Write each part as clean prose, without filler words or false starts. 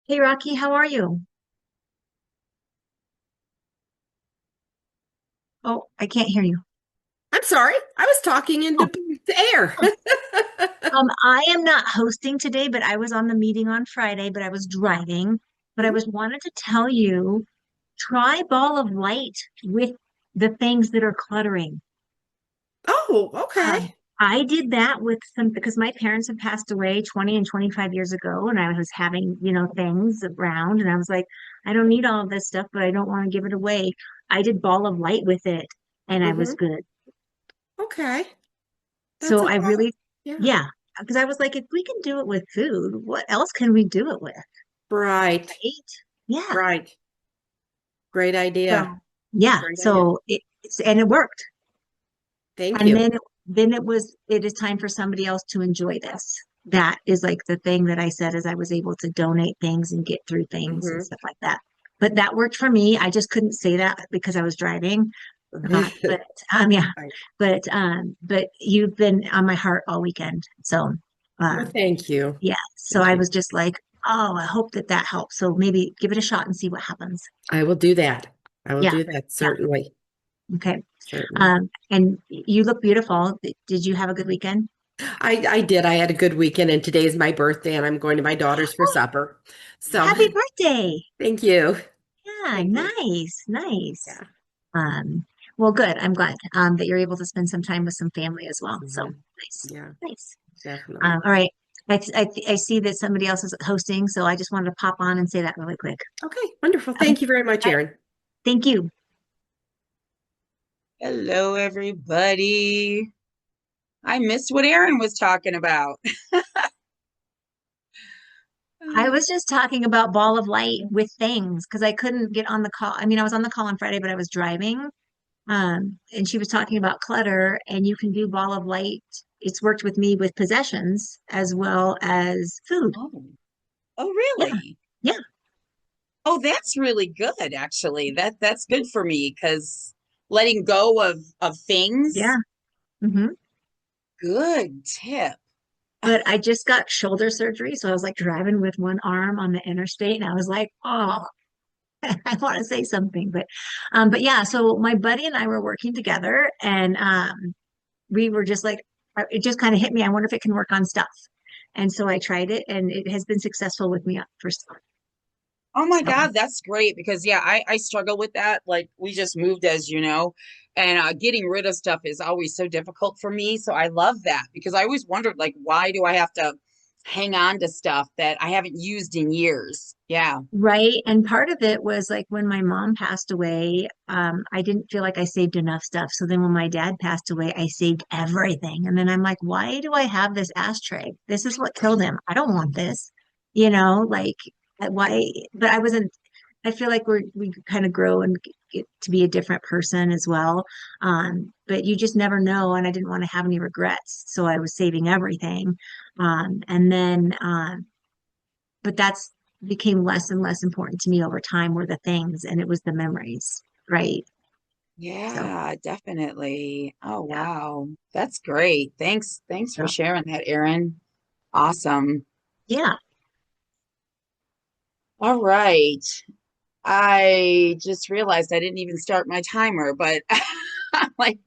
Hey Rocky, how are you? Oh, I can't hear you. I'm sorry. I was talking into Oh, the air. I am not hosting today, but I was on the meeting on Friday, but I was driving. But I Mhm. was wanted to tell you, try ball of light with the things that are cluttering. Oh, Um, okay. I did that with some because my parents had passed away 20 and 25 years ago, and I was having, things around, and I was like, I don't need all of this stuff, but I don't want to give it away. I did ball of light with it, and I was Hmm. good. Okay. That's So a I thought. really, Yeah. yeah, because I was like, if we can do it with food, what else can we do it with? Right. Right? Yeah. Right. Great idea. So yeah, Great idea. so and it worked. Thank And you. then it is time for somebody else to enjoy this. That is like the thing that I said is I was able to donate things and get through things and Hmm. stuff like that. But that worked for me. I just couldn't say that because I was driving. But yeah, Right. but you've been on my heart all weekend. So Well, um thank you. yeah. So Thank I you. was just like, oh, I hope that helps. So maybe give it a shot and see what happens. I will do that. I will Yeah. do that, Yeah. certainly. Okay. Certainly. And you look beautiful. Did you have a good weekend? I did. I had a good weekend, and today's my birthday, and I'm going to my daughter's for Oh, supper. So happy birthday. thank you. Yeah, Thank you. nice, nice. Yeah. Um, well, good. I'm glad that you're able to spend some time with some family as well. So Hmm. nice, Yeah, nice. definitely. All right. I see that somebody else is hosting, so I just wanted to pop on and say that really quick. Okay, wonderful. Okay. Thank you very much, All right. Erin. Thank you. Hello, everybody. I missed what Aaron was talking about. I was just talking about ball of light with things because I couldn't get on the call. I mean, I was on the call on Friday, but I was driving. And she was talking about clutter, and you can do ball of light. It's worked with me with possessions as well as food. Oh, oh, Yeah, really? yeah, Oh, that's really good, actually. That's good for me because letting go of yeah. things, hmm good tip. But I just got shoulder surgery, so I was like driving with one arm on the interstate, and I was like, oh, I want to say something, but yeah. So my buddy and I were working together, and we were just like, it just kind of hit me. I wonder if it can work on stuff. And so I tried it, and it has been successful with me for stuff. Oh my So God, that's great because yeah, I struggle with that. Like we just moved, as you know, and getting rid of stuff is always so difficult for me. So I love that because I always wondered like why do I have to hang on to stuff that I haven't used in years? Yeah. right. And part of it was like when my mom passed away, I didn't feel like I saved enough stuff. So then when my dad passed away, I saved everything. And then I'm like, why do I have this ashtray? This is what killed him. I don't want this, like why? But I wasn't, I feel like we kind of grow and get to be a different person as well. But you just never know. And I didn't want to have any regrets. So I was saving everything. And then, but that's became less and less important to me over time were the things and it was the memories, right? So Yeah, definitely. Oh, yeah, wow. That's great. Thanks for so sharing that, Erin. Awesome. yeah. All right. I just realized I didn't even start my timer, but I'm like,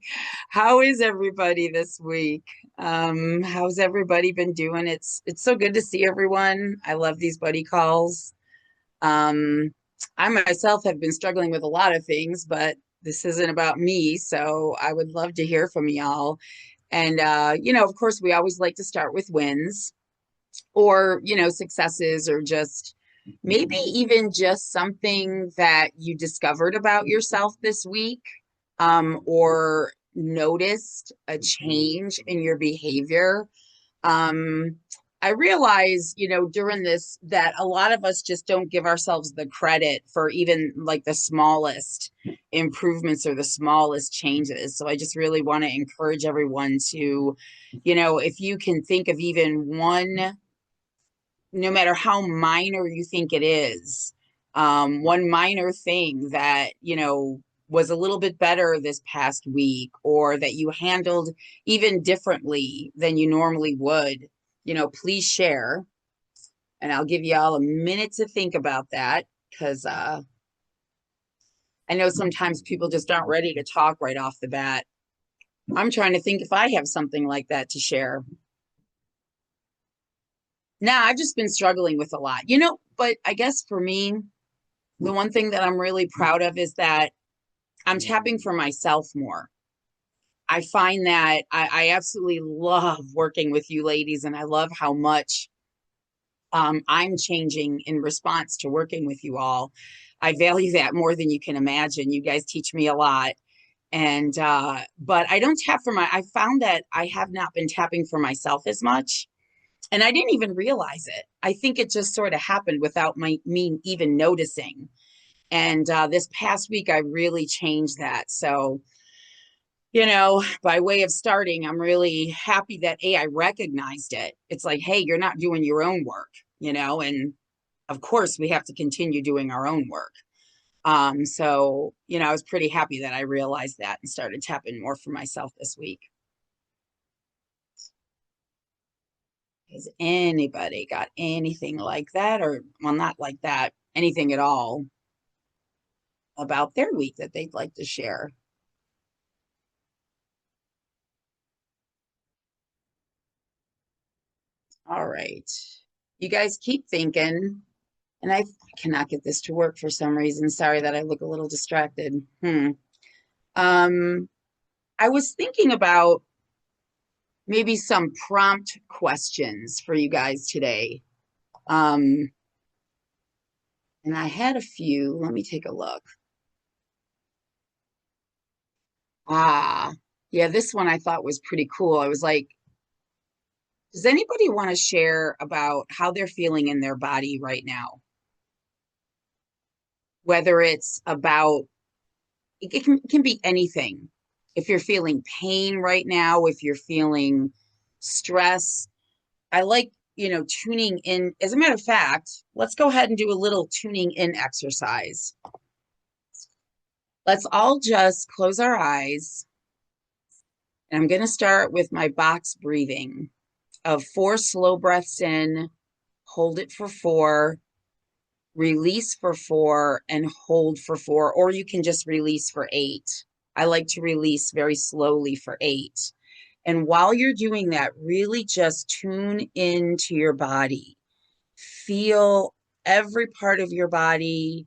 how is everybody this week? How's everybody been doing? It's so good to see everyone. I love these buddy calls. Um, I myself have been struggling with a lot of things, but this isn't about me, so I would love to hear from y'all. And of course, we always like to start with wins or, successes or just maybe even just something that you discovered about yourself this week, or noticed a change in your behavior. um, I realize, during this that a lot of us just don't give ourselves the credit for even like the smallest improvements or the smallest changes. So I just really want to encourage everyone to, if you can think of even one, no matter how minor you think it is, one minor thing that, was a little bit better this past week or that you handled even differently than you normally would, please share. And I'll give you all a minute to think about that because I know sometimes people just aren't ready to talk right off the bat. I'm trying to think if I have something like that to share. Nah, I've just been struggling with a lot, but I guess for me, the one thing that I'm really proud of is that I'm tapping for myself more. I find that I absolutely love working with you ladies, and I love how much I'm changing in response to working with you all. I value that more than you can imagine. You guys teach me a lot. And but I don't tap for I found that I have not been tapping for myself as much. And I didn't even realize it. I think it just sort of happened without me even noticing. And this past week, I really changed that. So, by way of starting, I'm really happy that I recognized it. It's like, hey, you're not doing your own work, and of course we have to continue doing our own work. So, I was pretty happy that I realized that and started tapping more for myself this week. Has anybody got anything like that? Or, well, not like that, anything at all about their week that they'd like to share? All right. You guys keep thinking, and I cannot get this to work for some reason. Sorry that I look a little distracted. Um, I was thinking about maybe some prompt questions for you guys today. Um, and I had a few. Let me take a look. Ah, yeah, this one I thought was pretty cool. I was like, does anybody want to share about how they're feeling in their body right now? Whether it's about, it can be anything. If you're feeling pain right now, if you're feeling stress, I like, tuning in. As a matter of fact, let's go ahead and do a little tuning in exercise. Let's all just close our eyes. And I'm going to start with my box breathing of 4 slow breaths in, hold it for 4, release for 4, and hold for 4, or you can just release for 8. I like to release very slowly for 8. And while you're doing that, really just tune into your body. Feel every part of your body,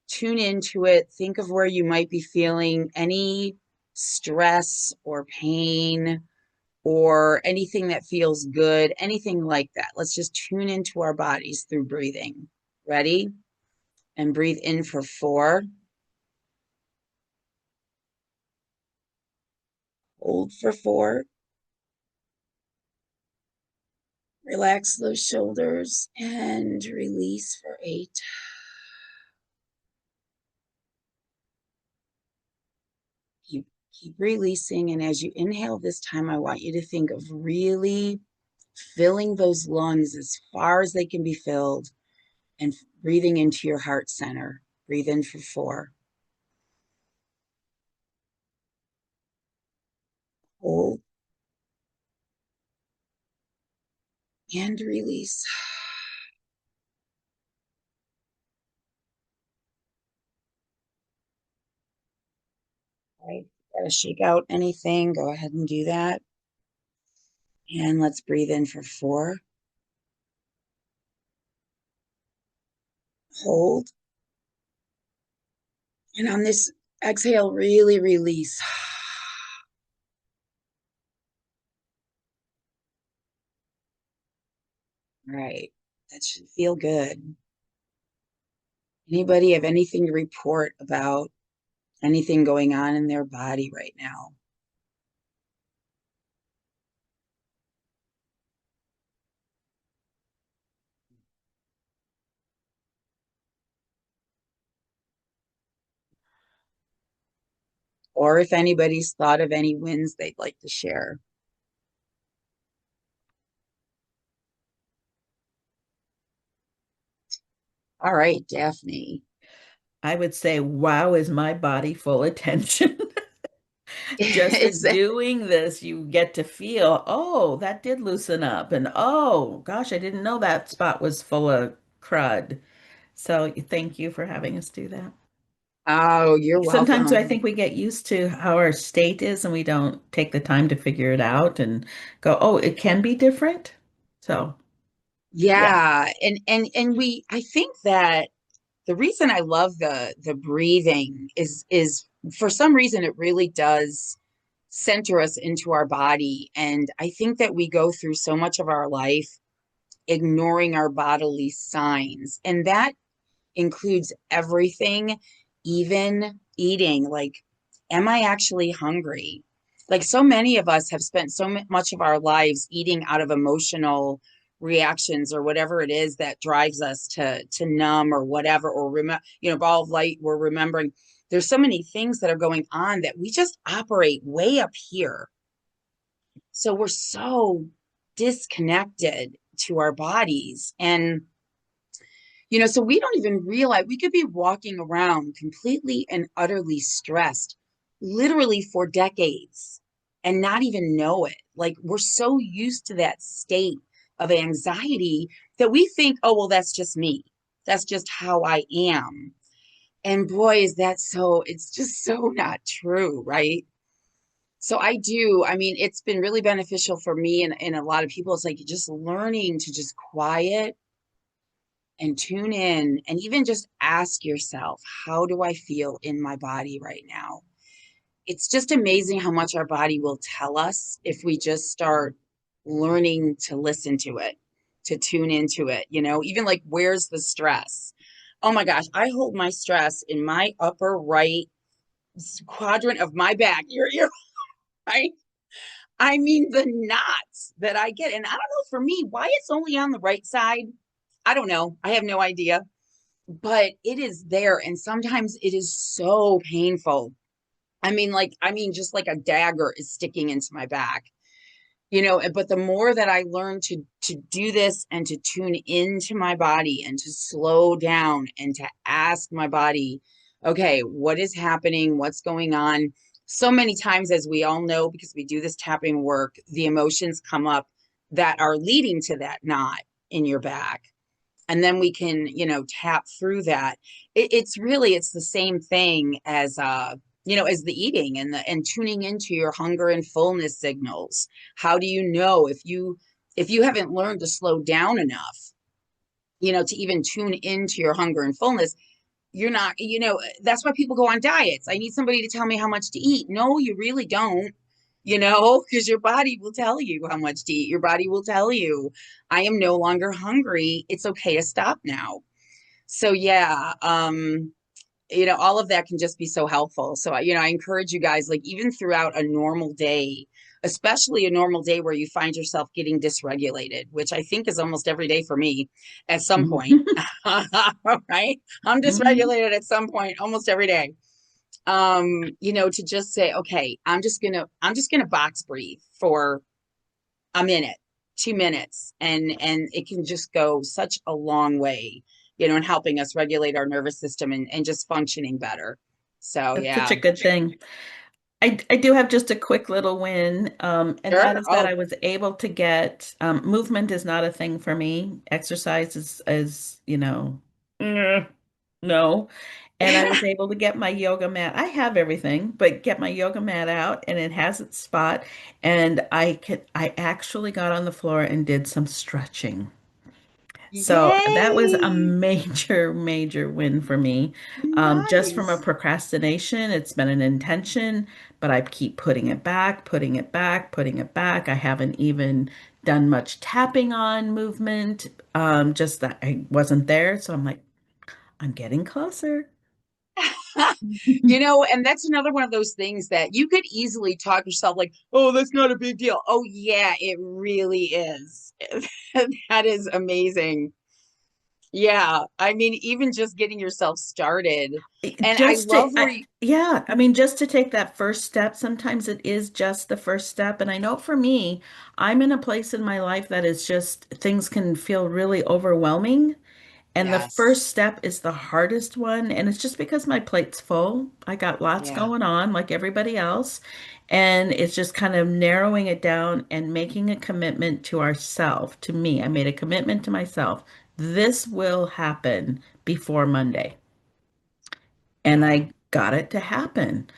tune into it. Think of where you might be feeling any stress or pain or anything that feels good, anything like that. Let's just tune into our bodies through breathing. Ready? And breathe in for 4. Hold for 4. Relax those shoulders and release for 8. Keep releasing. And as you inhale this time, I want you to think of really filling those lungs as far as they can be filled and breathing into your heart center. Breathe in for 4. Hold and release. All right, gotta shake out anything. Go ahead and do that. And let's breathe in for 4. Hold. And on this exhale, really release. All right, that should feel good. Anybody have anything to report about anything going on in their body right now? Or if anybody's thought of any wins they'd like to share. All right, Daphne. I would say, wow, is my body full of tension? Just It's in doing this, you get to feel, oh, that did loosen up. And oh, gosh, I didn't know that spot was full of crud. So thank you for having us do that. oh, you're Sometimes I welcome. think we get used to how our state is and we don't take the time to figure it out and go, oh, it can be different. So, yeah. Yeah, and we I think that the reason I love the breathing is for some reason it really does center us into our body. And I think that we go through so much of our life ignoring our bodily signs. And that includes everything, even eating. Like, am I actually hungry? Like, so many of us have spent so much of our lives eating out of emotional reactions or whatever it is that drives us to numb or whatever, or remember, ball of light, we're remembering. There's so many things that are going on that we just operate way up here. So we're so disconnected to our bodies. And so we don't even realize we could be walking around completely and utterly stressed, literally for decades, and not even know it. Like, we're so used to that state of anxiety that we think, oh, well, that's just me. That's just how I am. And boy, is that it's just so not true, right? So I mean, it's been really beneficial for me and a lot of people. It's like just learning to just quiet and tune in and even just ask yourself, how do I feel in my body right now? It's just amazing how much our body will tell us if we just start learning to listen to it, to tune into it, even like, where's the stress? Oh my gosh, I hold my stress in my upper right quadrant of my back. You're right. I mean, the knots that I get, and I don't know for me why it's only on the right side. I don't know. I have no idea, but it is there. And sometimes it is so painful. Just like a dagger is sticking into my back, but the more that I learn to do this and to tune into my body and to slow down and to ask my body, okay, what is happening? What's going on? So many times, as we all know, because we do this tapping work, the emotions come up that are leading to that knot in your back. And then we can, tap through that. It's the same thing as as the eating and tuning into your hunger and fullness signals. How do you know if you haven't learned to slow down enough, to even tune into your hunger and fullness? You're not, that's why people go on diets. I need somebody to tell me how much to eat. No, you really don't, because your body will tell you how much to eat. Your body will tell you, I am no longer hungry. It's okay to stop now. So yeah, all of that can just be so helpful. So, I encourage you guys, like, even throughout a normal day, especially a normal day where you find yourself getting dysregulated, which I think is almost every day for me at some point, right? I'm Mhm. dysregulated at some point, almost every day. To just say, okay, I'm just gonna box breathe for a minute, 2 minutes, and it can just go such a long way, in helping us regulate our nervous system and just functioning better. So That's such a yeah. good thing. I do have just a quick little win, and that Sure. is that Oh, I was able to get movement is not a thing for me. Exercise is no. And I was able to get my yoga mat. I have everything, but get my yoga mat out and it has its spot. And I actually got on the floor and did some stretching. So that was a yay. major, major win for me. Just from a Nice. procrastination, it's been an intention, but I keep putting it back, putting it back, putting it back. I haven't even done much tapping on movement, just that I wasn't there. So I'm like, I'm getting closer. And that's another one of those things that you could easily talk yourself like, oh, that's not a big deal. Oh yeah, it really is. That is amazing. Yeah, I mean, even just getting yourself started. And I Just love to, where you, yeah, I mean, just to take that first step, sometimes it is just the first step. And I know for me, I'm in a place in my life that is just things can feel really overwhelming. And the Yes. first step is the hardest one. And it's just because my plate's full. I got lots Yeah. going on like everybody else. And it's just kind of narrowing it down and making a commitment to ourselves, to me. I made a commitment to myself. This will happen before Monday. And Yeah. I got it to happen.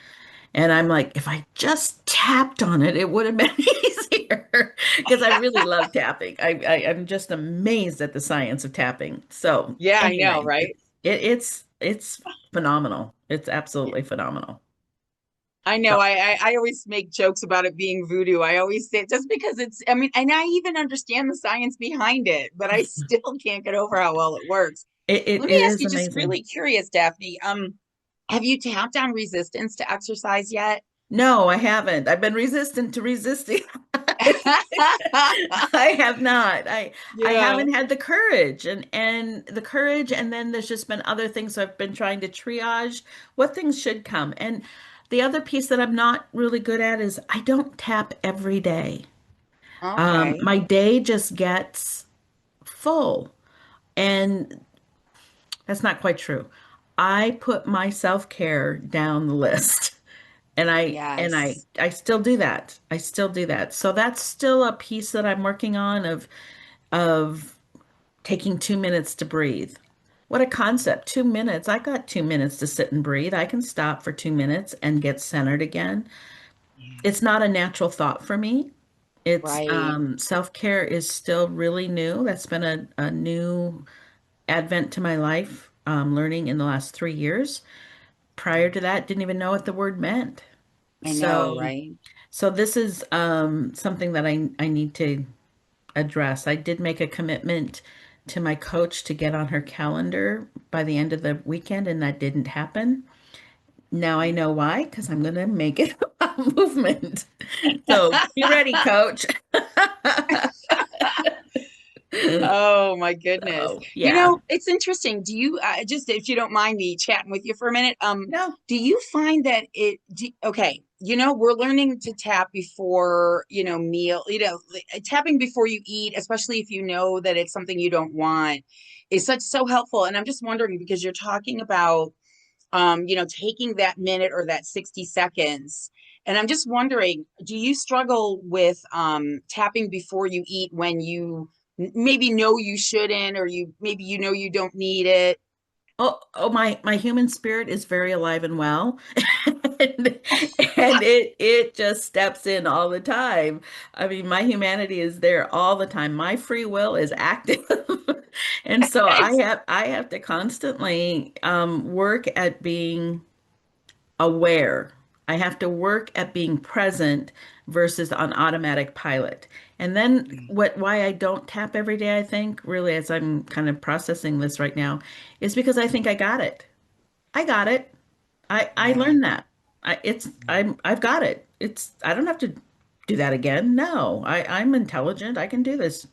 And I'm like, if I just tapped on it, it would have been easier because I really love tapping. I'm just amazed at the science of tapping. So Yeah, I know, anyway, right? it's phenomenal. It's absolutely phenomenal. I So know. I always make jokes about it being voodoo. I always say just because it's, I mean, and I even understand the science behind it, but I still can't get over how well it works. Let me it ask is you, just amazing. really curious, Daphne. Have you tapped on resistance to exercise yet? No, I haven't. I've been resistant to resisting. I have not. I Yeah. haven't had the courage and the courage, and then there's just been other things. So I've been trying to triage what things should come. And the other piece that I'm not really good at is I don't tap every day. Okay. My day just gets full, and that's not quite true. I put my self-care down the list. Yes. I still do that. I still do that. So that's still a piece that I'm working on of taking 2 minutes to breathe. What a concept. 2 minutes. I got 2 minutes to sit and breathe. I can stop for 2 minutes and get centered again. Yeah. It's not a natural thought for me. It's Right. self-care is still really new. That's been a new advent to my life, learning in the last 3 years. Prior to that, didn't even know what the word meant. I know, So right? So this is something that I need to address. I did make a commitment to my coach to get on her calendar by the end of the weekend, and that didn't happen. Now I know why, because I'm going to make it a movement. So be ready, coach. Oh my goodness. So yeah, It's interesting. Do you just, if you don't mind me chatting with you for a minute, no. do you find that okay, we're learning to tap before, meal, tapping before you eat, especially if you know that it's something you don't want, is so helpful. And I'm just wondering because you're talking about taking that minute or that 60 seconds. And I'm just wondering, do you struggle with tapping before you eat when you maybe know you shouldn't, or you know you don't need it? Oh, my human spirit is very alive and well. And, and it just steps in all the time. I mean, my humanity is there all the time. My free will is active. And so I have to constantly work at being aware. I have to work at being present versus on automatic pilot. And then why I don't tap every day, I think, really as I'm kind of processing this right now, is because I think I got it. I got it. I Yeah. learned that. I've got it. I don't have to do that again. No, I'm intelligent. I can do this.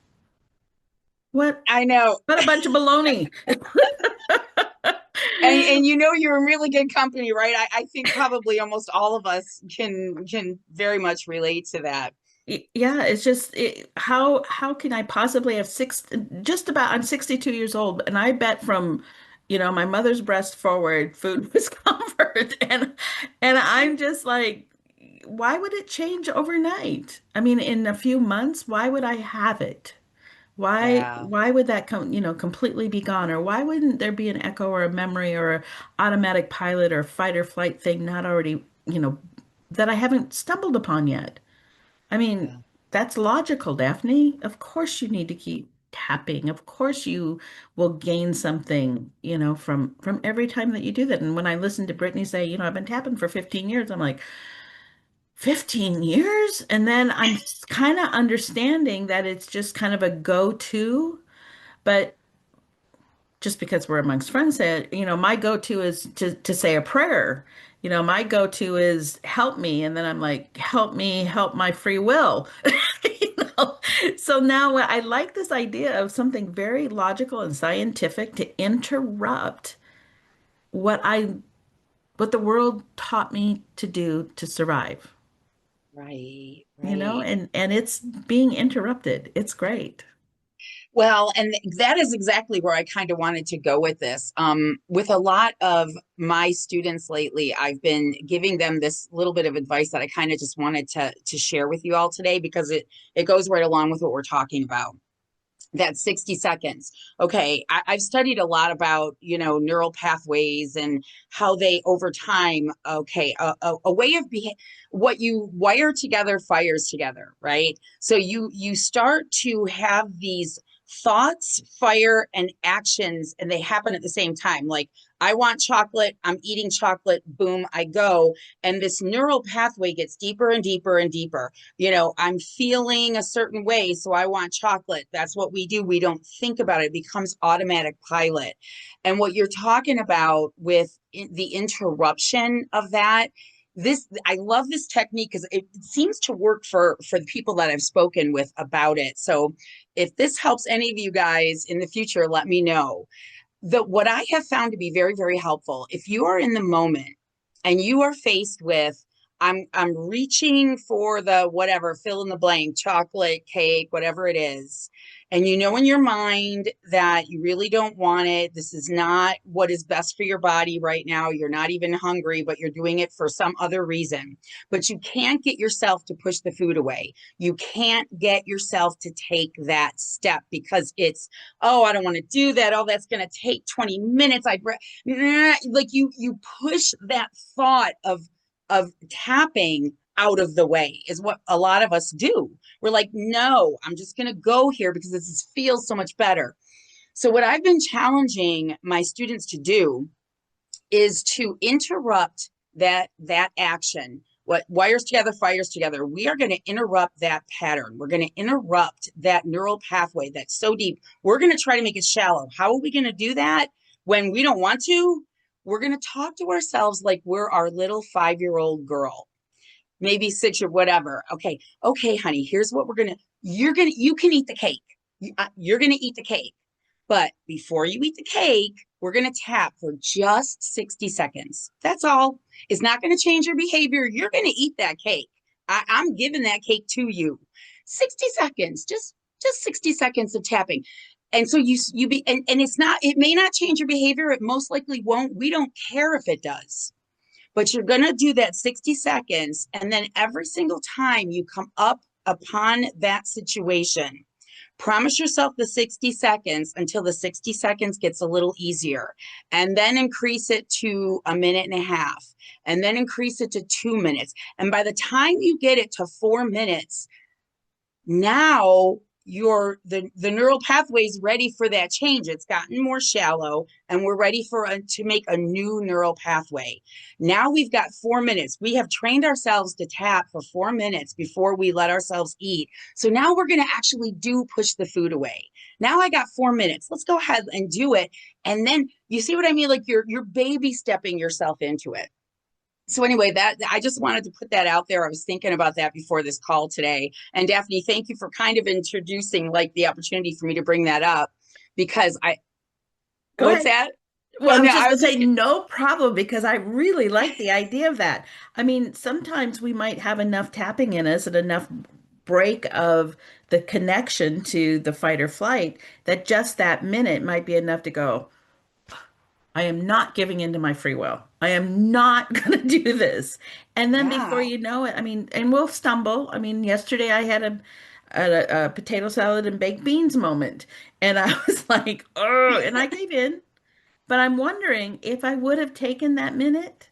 What? I know. What a bunch of baloney. And you're in really good company, right? I think probably almost all of us can very much relate to that. Yeah, it's just how can I possibly have just about I'm 62 years old and I bet from my mother's breast forward food was comfort and I'm just like why would it change overnight? I mean in a few months why would I have it? Yeah. Why would that completely be gone or why wouldn't there be an echo or a memory or a automatic pilot or fight or flight thing not already, that I haven't stumbled upon yet? I mean, Yeah. that's logical, Daphne. Of course you need to keep tapping. Of course you will gain something, from every time that you do that. And when I listen to Brittany say, I've been tapping for 15 years, I'm like, 15 years? And then I'm kind of understanding that it's just kind of a go-to, but just because we're amongst friends said, my go-to is to say a prayer. My go-to is help me. And then I'm like, help me, help my free will. You know? So now I like this idea of something very logical and scientific to interrupt what I what the world taught me to do to survive. Right. Right. And it's being interrupted. It's great. Well, and that is exactly where I kind of wanted to go with this. With a lot of my students lately, I've been giving them this little bit of advice that I kind of just wanted to share with you all today because it goes right along with what we're talking about. That 60 seconds. Okay, I've studied a lot about, neural pathways and how they over time, okay, a way of what you wire together fires together, right? So you start to have these thoughts, fire, and actions, and they happen at the same time. Like, I want chocolate, I'm eating chocolate, boom, I go. And this neural pathway gets deeper and deeper and deeper. I'm feeling a certain way, so I want chocolate. That's what we do. We don't think about it. It becomes automatic pilot. And what you're talking about with the interruption of that, I love this technique because it seems to work for the people that I've spoken with about it. So if this helps any of you guys in the future, let me know. What I have found to be very, very helpful, if you are in the moment and you are faced with, I'm reaching for the whatever, fill in the blank, chocolate, cake, whatever it is. And you know in your mind that you really don't want it. This is not what is best for your body right now. You're not even hungry, but you're doing it for some other reason. But you can't get yourself to push the food away. You can't get yourself to take that step because it's, oh, I don't want to do that. Oh, that's going to take 20 minutes. Like you push that thought of tapping out of the way is what a lot of us do. We're like, no, I'm just going to go here because this feels so much better. So what I've been challenging my students to do is to interrupt that action. What wires together, fires together. We are going to interrupt that pattern. We're going to interrupt that neural pathway that's so deep. We're going to try to make it shallow. How are we going to do that when we don't want to? We're going to talk to ourselves like we're our little 5-year-old girl, maybe 6 or whatever. Okay, honey, here's what you can eat the cake. You're going to eat the cake. But before you eat the cake, we're going to tap for just 60 seconds. That's all. It's not going to change your behavior. You're going to eat that cake. I'm giving that cake to you. 60 seconds, just 60 seconds of tapping. And so you be, and it may not change your behavior. It most likely won't. We don't care if it does, but you're going to do that 60 seconds. And then every single time you come up upon that situation, promise yourself the 60 seconds until the 60 seconds gets a little easier, and then increase it to a minute and a half, and then increase it to 2 minutes. And by the time you get it to 4 minutes, now the neural pathway is ready for that change. It's gotten more shallow and we're ready to make a new neural pathway. Now we've got 4 minutes. We have trained ourselves to tap for 4 minutes before we let ourselves eat. So now we're going to actually push the food away. Now I got 4 minutes. Let's go ahead and do it. And then you see what I mean? Like you're baby stepping yourself into it. So anyway, that I just wanted to put that out there. I was thinking about that before this call today. And Daphne, thank you for kind of introducing like the opportunity for me to bring that up because what's that? Well, I was just going to say no problem because I really like the idea of that. I mean, sometimes we might have enough tapping in us and enough break of the connection to the fight or flight that just that minute might be enough to go, I am not giving into my free will. I am not going to do this. And then before you know it, I mean, and we'll stumble. I mean, yesterday I had a potato salad and baked beans moment, and I was like, oh, and I gave in. But I'm wondering if I would have taken that minute,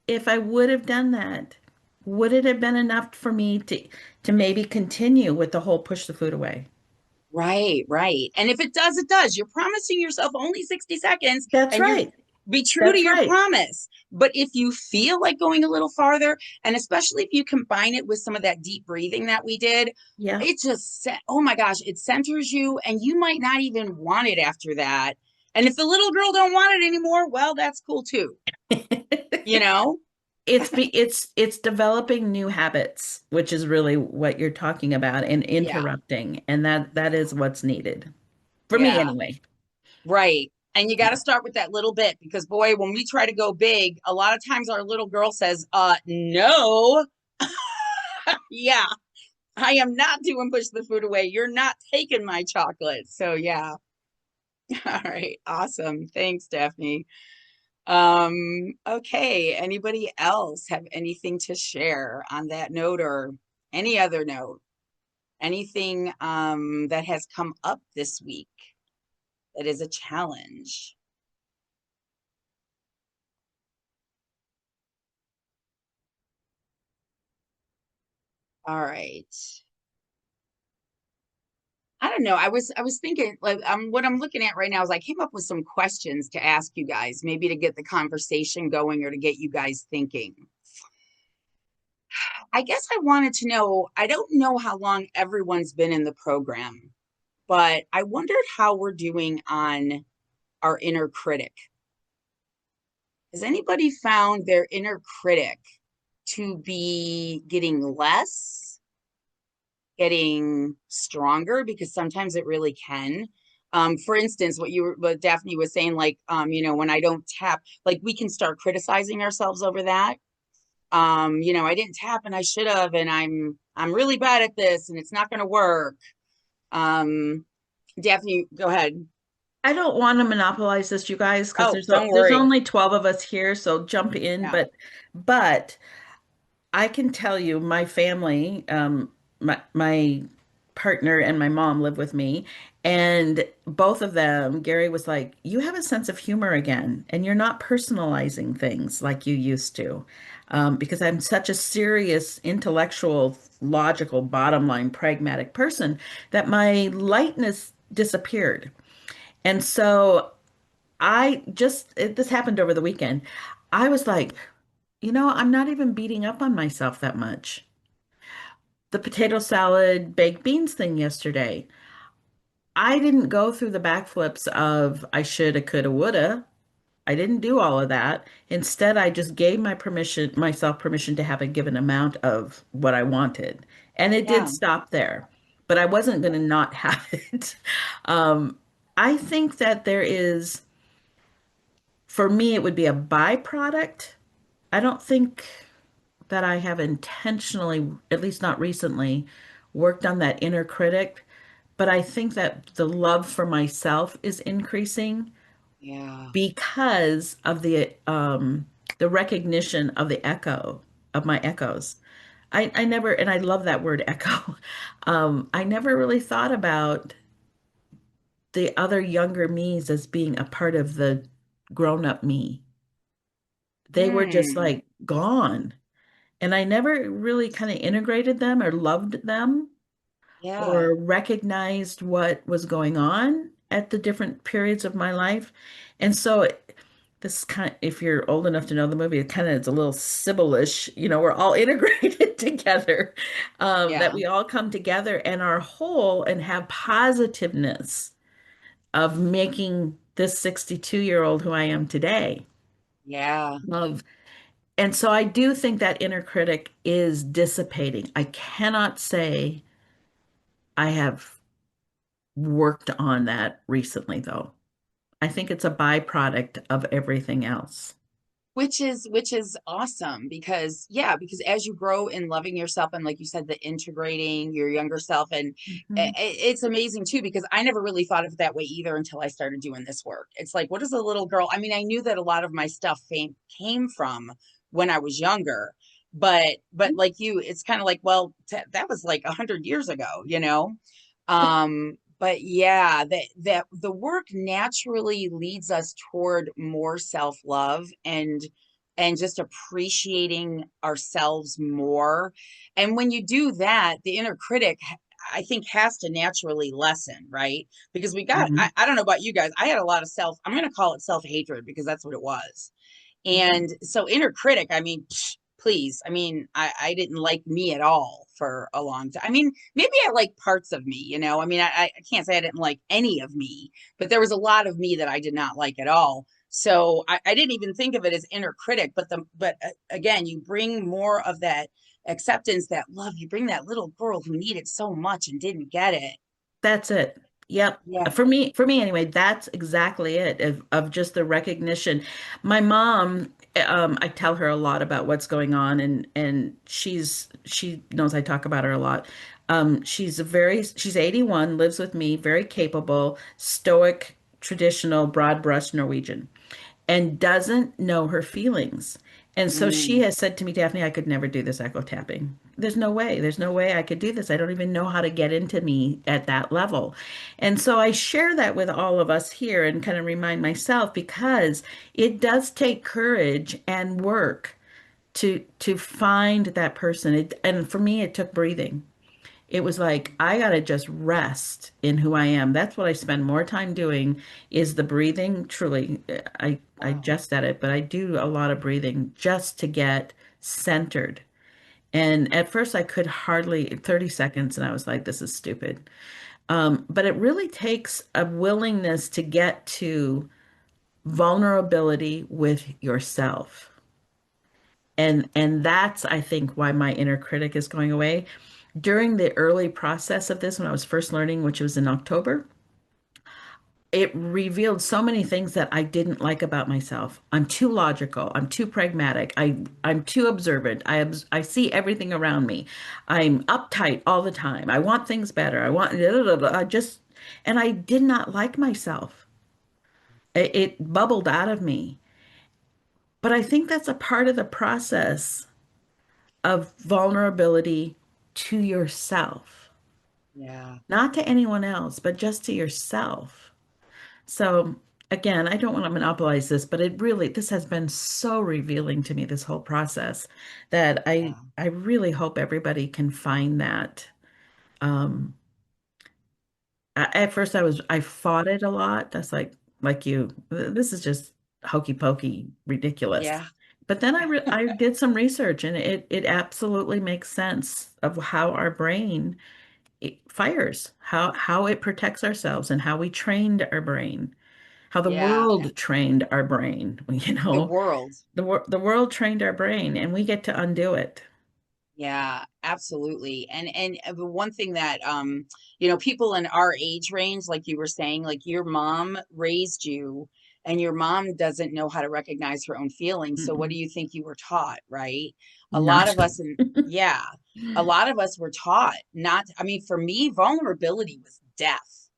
if I would have done that, would it have been enough for me to maybe continue with the whole push the food away? Right. And if it does, it does. You're promising yourself only 60 seconds. That's and right. Be true That's to your right. promise. But if you feel like going a little farther, and especially if you combine it with some of that deep breathing that we did, Yeah. it just, oh my gosh, it centers you and you might not even want it after that. And if the little girl don't want it anymore, well, that's cool too. You know? It's developing new habits, which is really what you're talking about, and interrupting. And that is what's needed. For me Yeah. anyway. Right. And you got to start with that little bit because boy, when we try to go big, a lot of times our little girl says, no. Yeah. I am not doing push the food away. You're not taking my chocolate. So yeah. All right. Awesome. Thanks, Daphne. Okay. Anybody else have anything to share on that note or any other note? Anything that has come up this week that is a challenge? All right. I don't know. I was thinking like what I'm looking at right now is I came up with some questions to ask you guys, maybe to get the conversation going or to get you guys thinking. I guess I wanted to know, I don't know how long everyone's been in the program, but I wondered how we're doing on our inner critic. Has anybody found their inner critic to be getting less, getting stronger? Because sometimes it really can. For instance, what Daphne was saying, like, when I don't tap, like we can start criticizing ourselves over that. I didn't tap and I should have, and I'm really bad at this and it's not going to work. Um, Daphne, go ahead. I don't want to monopolize this, you guys, because Oh, don't there's worry. only 12 of us here, so jump in. Yeah, But I can tell you, my family, my partner and my mom live with me, and both of them, Gary was like, "You have a sense of humor again, and you're not personalizing things like you used to." Because I'm such a serious, intellectual, logical, bottom line, pragmatic person that my lightness disappeared. And so this happened over the weekend. I was like, I'm not even beating up on myself that much. The potato salad, baked beans thing yesterday, I didn't go through the backflips of I shoulda, coulda, woulda. I didn't do all of that. Instead, I just gave myself permission to have a given amount of what I wanted. And it did yeah. stop there, but I wasn't going to not have it. Um, I think that for me, it would be a byproduct. I don't think that I have intentionally, at least not recently, worked on that inner critic, but I think that the love for myself is increasing Yeah. because of the recognition of the echo of my echoes. I never, and I love that word echo. I never really thought about the other younger me's as being a part of the grown-up me. They were just Hmm. like gone. And I never really kind of integrated them or loved them Yeah. or recognized what was going on at the different periods of my life. And so this kind if you're old enough to know the movie, it kind of is a little Sybil-ish, we're all integrated together, that Yeah. we all come together and are whole and have positiveness of making this 62-year-old who I am today. Yeah. Of And so I do think that inner critic is dissipating. I cannot say I have worked on that recently, though. I think it's a byproduct of everything else. Which is awesome because yeah, because as you grow in loving yourself and like you said, the integrating your younger self and Mhm. it's amazing too because I never really thought of it that way either until I started doing this work. It's like, what is a little girl? I mean, I knew that a lot of my stuff came from when I was younger, but like you, it's kind of like, well, that was like 100 years ago, you know? But yeah, that the work naturally leads us toward more self-love and just appreciating ourselves more. And when you do that, the inner critic I think has to naturally lessen, right? Because Mhm. I don't know about you guys, I had a lot of I'm going to call it self-hatred because that's what it was. And so inner critic, I mean, please, I mean, I didn't like me at all for a long time. I mean, maybe I like parts of me, you know. I mean, I can't say I didn't like any of me, but there was a lot of me that I did not like at all. So I didn't even think of it as inner critic, but again, you bring more of that acceptance, that love. You bring that little girl who needed so much and didn't get it. That's it. Yep. Yeah. For me anyway, that's exactly it of just the recognition. My mom I tell her a lot about what's going on, and she knows I talk about her a lot. She's 81, lives with me, very capable, stoic, traditional, broad brush Norwegian, and doesn't know her feelings. And so she Mm, has said to me, Daphne, I could never do this echo tapping. There's no way. There's no way I could do this. I don't even know how to get into me at that level. And so I share that with all of us here and kind of remind myself because it does take courage and work to find that person. And for me, it took breathing. It was like I gotta just rest in who I am. That's what I spend more time doing is the breathing. Truly, I wow. just said it, but I do a lot of breathing just to get centered. And at first I could hardly 30 seconds and I was like, this is stupid. But it really takes a willingness to get to vulnerability with yourself. And that's I think why my inner critic is going away. During the early process of this, when I was first learning, which was in October, it revealed so many things that I didn't like about myself. I'm too logical. I'm too pragmatic. I'm too observant. I see everything around me. I'm uptight all the time. I want things better. I want blah, blah, blah, blah. I just and I did not like myself. It bubbled out of me. But I think that's a part of the process of vulnerability to yourself, Yeah. not to anyone else, but just to yourself. So again, I don't want to monopolize this, but this has been so revealing to me, this whole process, that Yeah. I really hope everybody can find that. Um, at first I fought it a lot. That's like you, this is just hokey pokey, ridiculous. Yeah. But then I did some research and it absolutely makes sense of how our brain it fires, how it protects ourselves and how we trained our brain, how the Yeah. world trained our brain. You The know, world. the world trained our brain, and we get to undo it. Yeah, absolutely. And the one thing that people in our age range, like you were saying, like your mom raised you and your mom doesn't know how to recognize her own feelings. So what Mm-mm. do you think you were taught, right? A lot of us Nothing. in yeah, a lot of us were taught not, I mean, for me, vulnerability was death.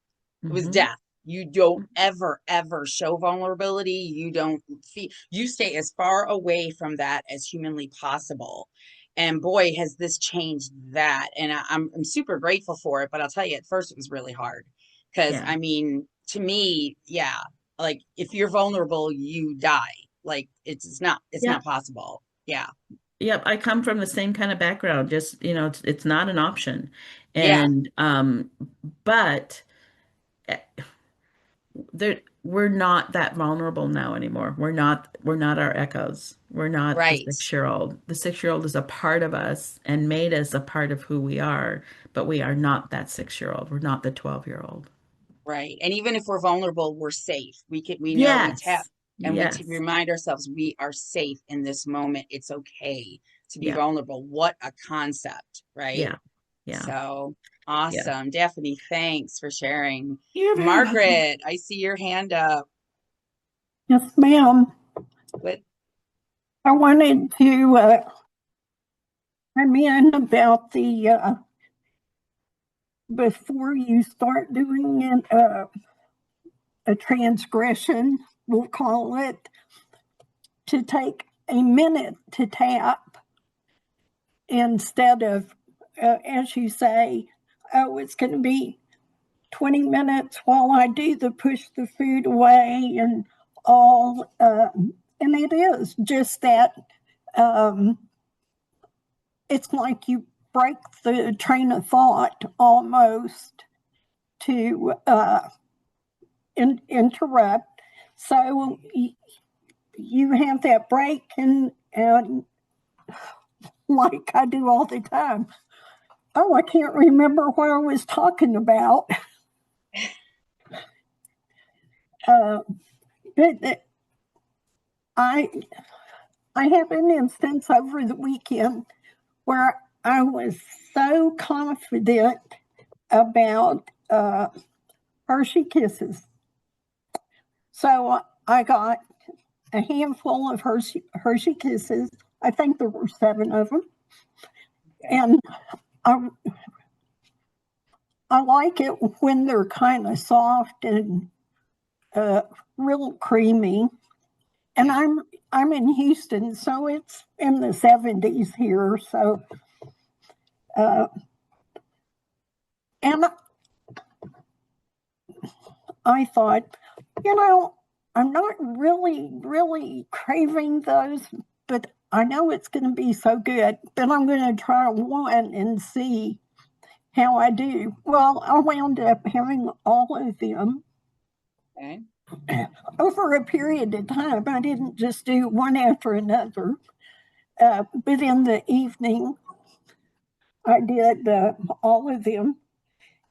It was Hmm. death. You don't ever, ever show vulnerability. You don't feel, you stay as far away from that as humanly possible. And boy, has this changed that. And I'm super grateful for it. But I'll tell you, at first it was really hard. Because Yeah. I mean, to me, yeah, like if you're vulnerable, you die. Like it's Yeah. not possible. Yeah. Yep. I come from the same kind of background. Just, it's not an option. Yeah. And but eh, we're not that vulnerable now anymore. We're not our echoes. We're not the Right. 6-year-old. The 6-year-old is a part of us and made us a part of who we are, but we are not that 6-year-old. We're not the 12-year-old. Right. And even if we're vulnerable, we're safe. We know we tap Yes. and we Yes. remind ourselves we are safe in this moment. It's okay to be Yeah. vulnerable. What a concept, right? Yeah. Yeah. So Yeah. awesome. Daphne, thanks for sharing. You're very welcome. Margaret, I see your hand up. Yes, ma'am. What? I wanted to chime in about the before you start doing it, a transgression, we'll call it, to take a minute to tap instead of, as you say, oh, it's going to be 20 minutes while I do the push the food away and all. And it is just that. Um, it's like you break the train of thought almost to interrupt. So you have that break, and like I do all the time. Oh, I can't remember what I was talking about. Uh, but I I had an instance over the weekend where I was so confident about Hershey Kisses. So I got a handful of Hershey Kisses. I think there were 7 of them. Okay. And I, I like it when they're kind of soft and real creamy. And I'm in Houston, so it's in the 70s here. So, and I thought, I'm not really craving those, but I know it's going to be so good. But I'm going to try one and see how I do. Well, I wound up having all of them. Okay. Over a period of time. I didn't just do one after another, but in the evening, I did all of them.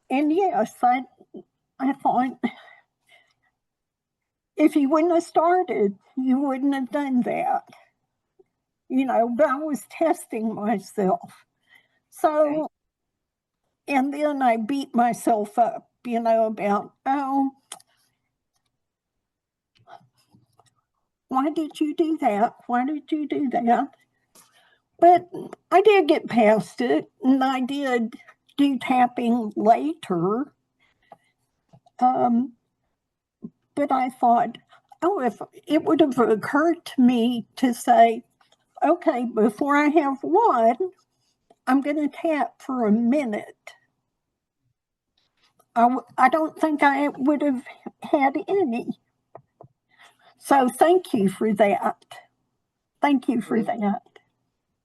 And yes, I thought if you wouldn't have started, you wouldn't have done that. But I was testing myself. Okay. So, and then I beat myself up, about, oh, why did you do that? Why did you do that? But I did get past it, and I did do tapping later. But I thought, oh, if it would have occurred to me to say, okay, before I have one, I'm going to tap for a minute. I don't think I would have had any. So thank you for that. Thank you for that.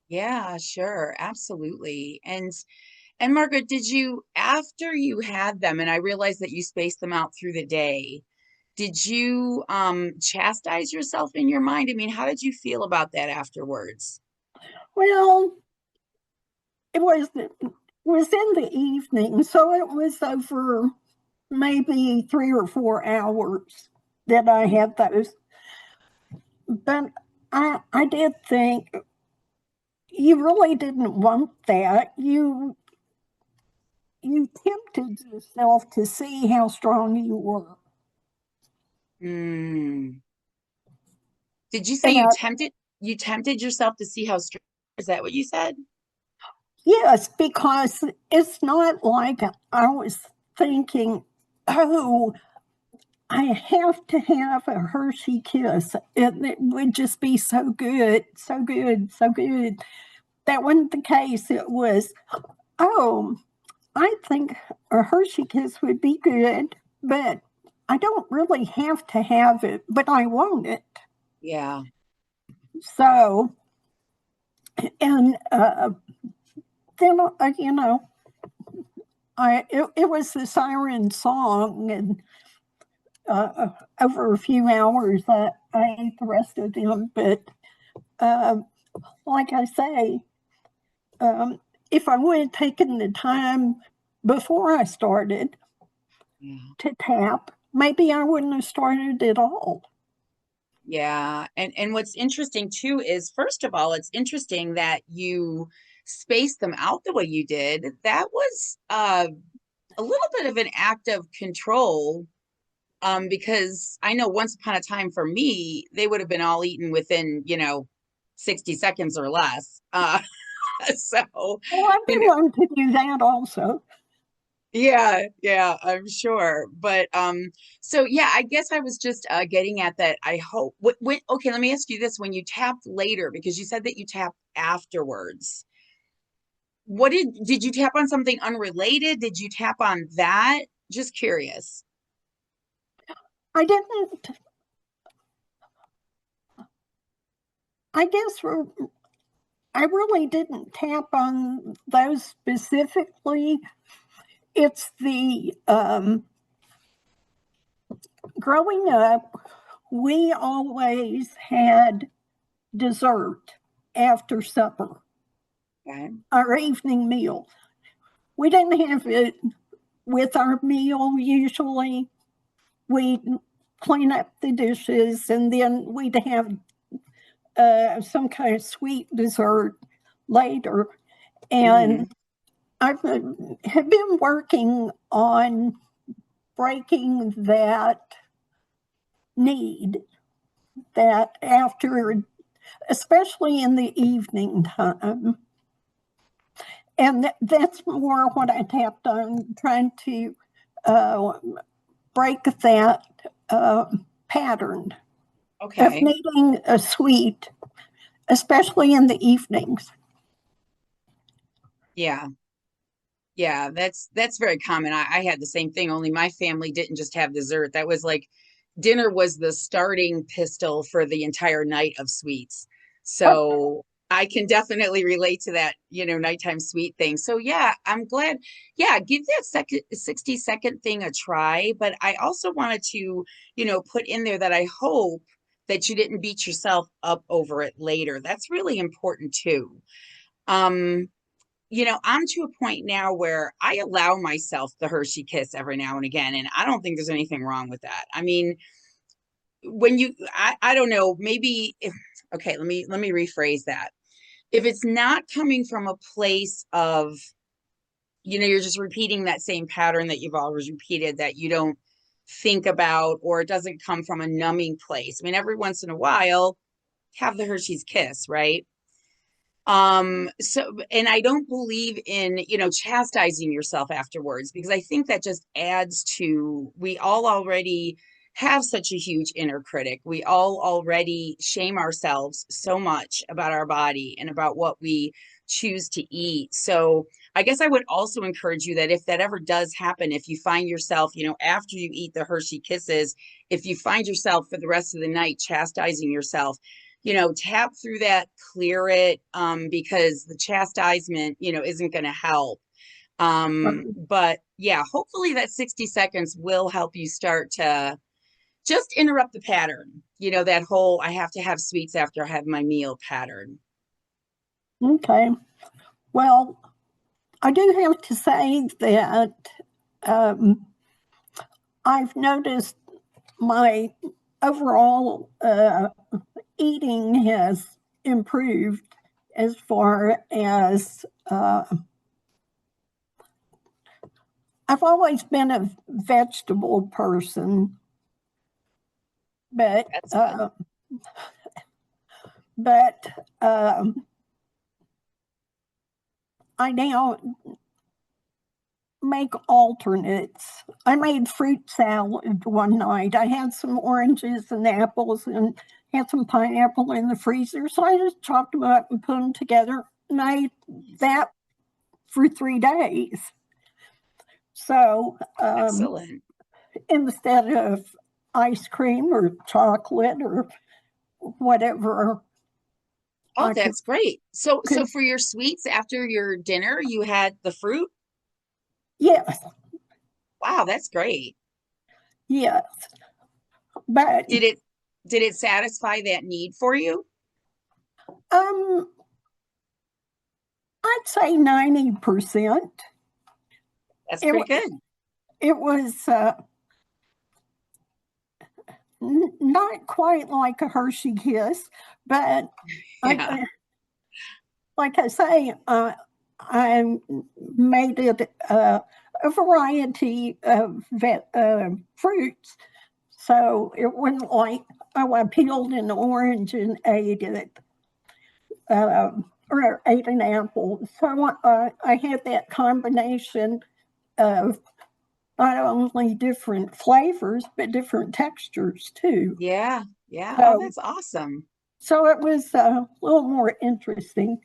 Yeah, sure. Absolutely. And Margaret, did you, after you had them, and I realized that you spaced them out through the day, did you chastise yourself in your mind? I mean, how did you feel about that afterwards? Well, it was in the evening, so it was over maybe 3 or 4 hours that I had those. But I did think you really didn't want that. You tempted yourself to see how strong you were. Hmm. Did you say And you tempted yourself to see how strong? Is that what you said? yes, because it's not like I was thinking, oh, I have to have a Hershey Kiss. It would just be so good, so good, so good. That wasn't the case. It was, oh, I think a Hershey Kiss would be good, but I don't really have to have it, but I want it. Yeah. So, and then, it was the siren song, and over a few hours, I ate the rest of them. But um, like I say, um, if I would have taken the time before I started Yeah. to tap, maybe I wouldn't have started at all. Yeah. And what's interesting too is, first of all, it's interesting that you spaced them out the way you did. That was a little bit of an act of control, because I know once upon a time for me, they would have been all eaten within, 60 seconds or less. So, Well, I've you been know, known to do that also. yeah, I'm sure. But so yeah, I guess I was just getting at that. I hope okay, let me ask you this. When you tapped later, because you said that you tapped afterwards, what did you tap on something unrelated? Did you tap on that? Just curious. I didn't, I guess I really didn't tap on those specifically. It's the growing up, we always had dessert after supper, Okay. our evening meal. We didn't have it with our meal usually. We'd clean up the dishes and then we'd have some kind of sweet dessert later. Mm-hmm. And I have been working on breaking that need. that after, especially in the evening time, and that's more what I tapped on, trying to uh, break that pattern of Okay. needing a sweet, especially in the evenings. Yeah. Yeah, that's very common. I had the same thing, only my family didn't just have dessert. That was like dinner was the starting pistol for the entire night of sweets. Oh, So I can definitely relate to that, nighttime sweet thing. So yeah, I'm glad. Yeah, give that 60-second thing a try. But I also wanted to, put in there that I hope that you didn't beat yourself up over it later. That's really important too. Um, I'm to a point now where I allow myself the Hershey kiss every now and again, and I don't think there's anything wrong with that. I mean, I don't know, maybe if, okay, let me rephrase that. If it's not coming from a place of, you're just repeating that same pattern that you've always repeated that you don't think about, or it doesn't come from a numbing place. I mean, every once in a while, have the Hershey's kiss, right? So, and I don't believe in, chastising yourself afterwards, because I think that just adds to, we all already have such a huge inner critic. We all already shame ourselves so much about our body and about what we choose to eat. So I guess I would also encourage you that if that ever does happen, if you find yourself, after you eat the Hershey Kisses, if you find yourself for the rest of the night chastising yourself, tap through that, clear it, because the chastisement, isn't going to help. But yeah, hopefully that 60 seconds will help you start to just interrupt the pattern, that whole I have to have sweets after I have my meal pattern. okay. Well, I do have to say that um, I've noticed my overall eating has improved as far as I've always been a vegetable person, but That's good. uh, but I now make alternates. I made fruit salad one night. I had some oranges and apples and had some pineapple in the freezer. So I just chopped them up and put them together. And I ate that for 3 days. So Excellent. instead of ice cream or chocolate or whatever Oh, I that's great. So could, for your sweets after your dinner, you had the fruit? yes, Wow, that's great. yes. But Did it satisfy that need for you? um, I'd say 90%. That's It pretty was good. it was not quite like a Hershey Kiss, but Yeah. I, like I say, I made it a variety of fruits, so it wasn't like, oh, I peeled an orange and ate it, or ate an apple. So I had that combination of not only different flavors but different textures too. Yeah. Yeah. Oh, So that's awesome. so it was a little more interesting.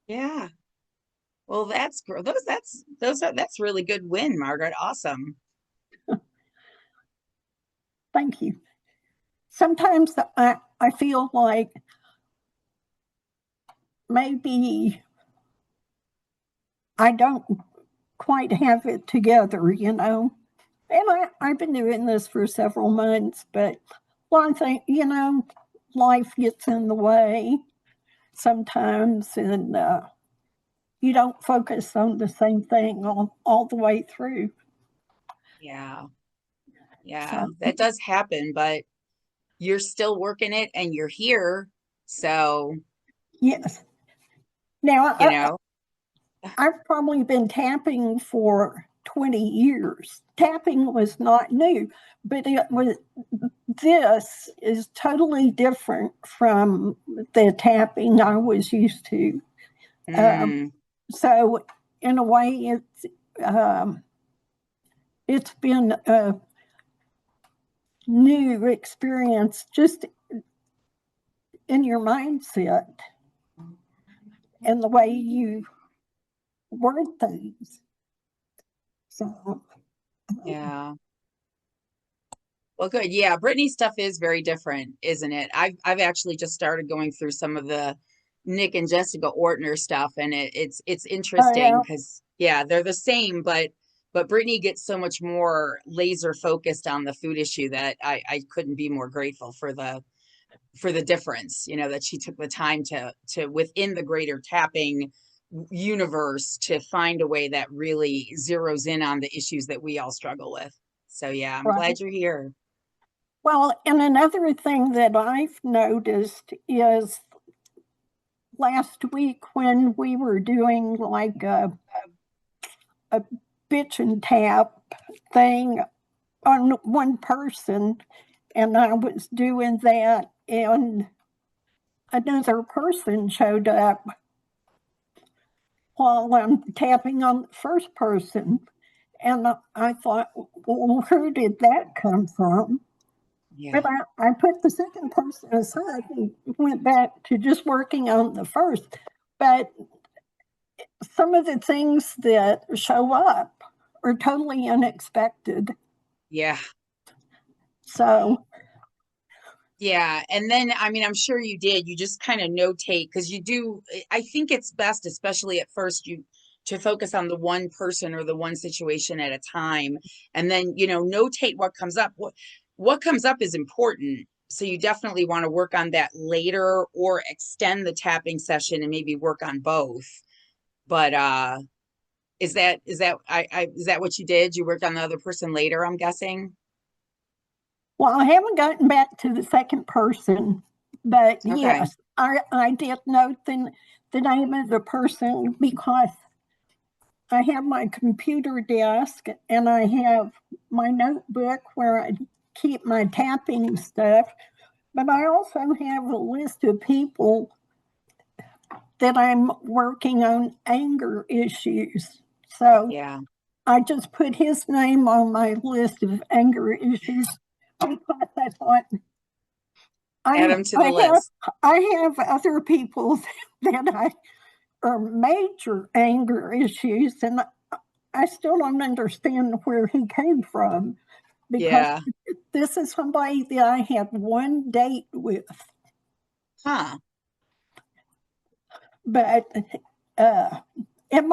Yeah. Well, that's that's really good win, Margaret. Awesome. Thank you. Sometimes I feel like maybe I don't quite have it together, And I've been doing this for several months, but one thing, life gets in the way sometimes, and you don't focus on the same thing all the way through. Yeah. Yeah. So, That does happen, but you're still working it and you're here. So, yes. Now, you know, I've probably been tapping for 20 years. Tapping was not new, but this is totally different from the tapping I was used to. Mm, So in a way, it's been a new experience just in your mindset and the way you word things. So yeah. Well, good. Yeah, Brittany's stuff is very different, isn't it? I've actually just started going through some of the Nick and Jessica Ortner stuff, and it's oh interesting yeah, because yeah, they're the same, but Brittany gets so much more laser focused on the food issue that I couldn't be more grateful for the difference, you know, that she took the time to within the greater tapping universe to find a way that really zeroes in on the issues that we all struggle with. So yeah, I'm right. glad you're here. Well, and another thing that I've noticed is last week when we were doing like a bitch and tap thing on one person, and I was doing that, and another person showed up while I'm tapping on the first person. And I thought, well, where did that come from? Yeah. But I put the second person aside and went back to just working on the first. But some of the things that show up are totally unexpected. Yeah. So, Yeah. And then, I mean, I'm sure you did. You just kind of notate because you do. I think it's best, especially at first, you to focus on the one person or the one situation at a time. And then, you know, notate what comes up. What comes up is important. So you definitely want to work on that later or extend the tapping session and maybe work on both. But is that what you did? You worked on the other person later, I'm guessing. well, I haven't gotten back to the second person, but Okay. yes, I did note the name of the person because I have my computer desk and I have my notebook where I keep my tapping stuff, but I also have a list of people that I'm working on anger issues. So Yeah. I just put his name on my list of anger issues because I thought Add I them to the I have list. I have other people that I are major anger issues, and I still don't understand where he came from because Yeah. this is somebody that I had one date with, Huh. but uh, and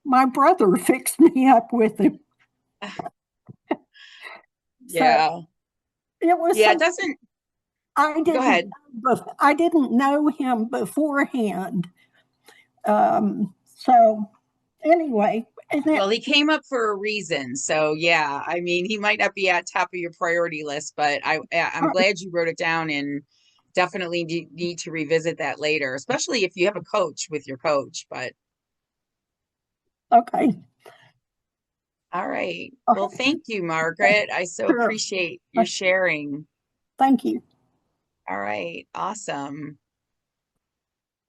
my brother fixed me up with him, so Yeah. it was Yeah. It some doesn't. I Go didn't ahead. I didn't know him beforehand. So anyway, and it, Well, he came up for a reason. So yeah, I mean, he might not be at top of your priority list, but I'm glad you wrote it down and definitely need to revisit that later, especially if you have a coach with your coach. But okay, all right. Well, okay, thank you, Margaret. I so sure. appreciate your sharing. Thank you. All right. Awesome.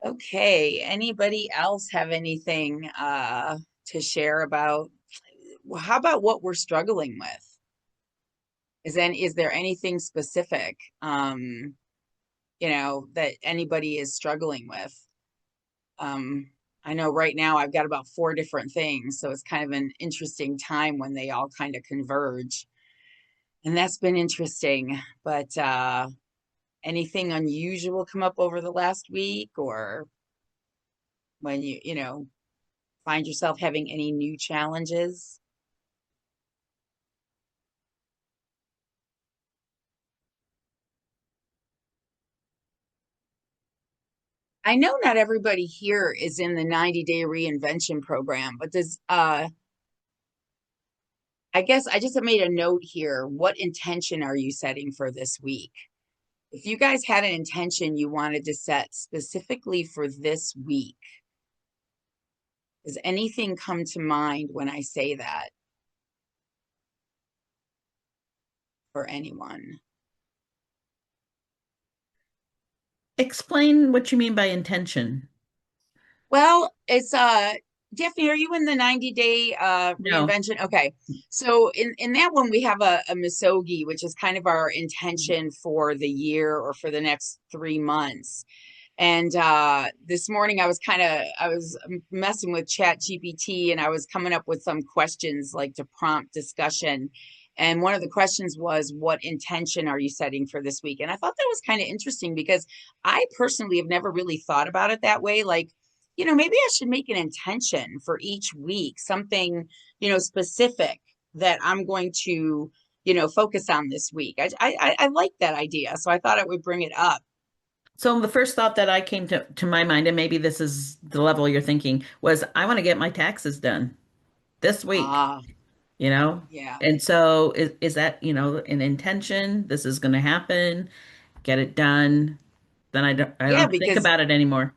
Okay. Anybody else have anything to share about how about what we're struggling with? Is there anything specific you know that anybody is struggling with? Um I know right now I've got about four different things, so it's kind of an interesting time when they all kind of converge. And that's been interesting. But anything unusual come up over the last week or when you know, find yourself having any new challenges? I know not everybody here is in the 90-day reinvention program, but does I guess I just made a note here. What intention are you setting for this week? If you guys had an intention you wanted to set specifically for this week, Does anything come to mind when I say that for anyone? Explain what you mean by intention. Well, it's Daphne, are you in the 90-day No. reinvention? Okay. So in that one we have a misogi, which is kind of our intention for the year or for the next 3 months. And this morning I was messing with Chat GPT, and I was coming up with some questions like to prompt discussion. And one of the questions was, what intention are you setting for this week? And I thought that was kind of interesting because I personally have never really thought about it that way. Like, maybe I should make an intention for each week, something, specific that I'm going to, focus on this week. I like that idea. So I thought I would bring it up. So the first thought that I came to my mind, and maybe this is the level you're thinking, was I want to get my taxes done this week, Ah, you know? yeah. And so is that, an intention? This is going to happen, get it done. Then I Yeah, don't think because about it anymore.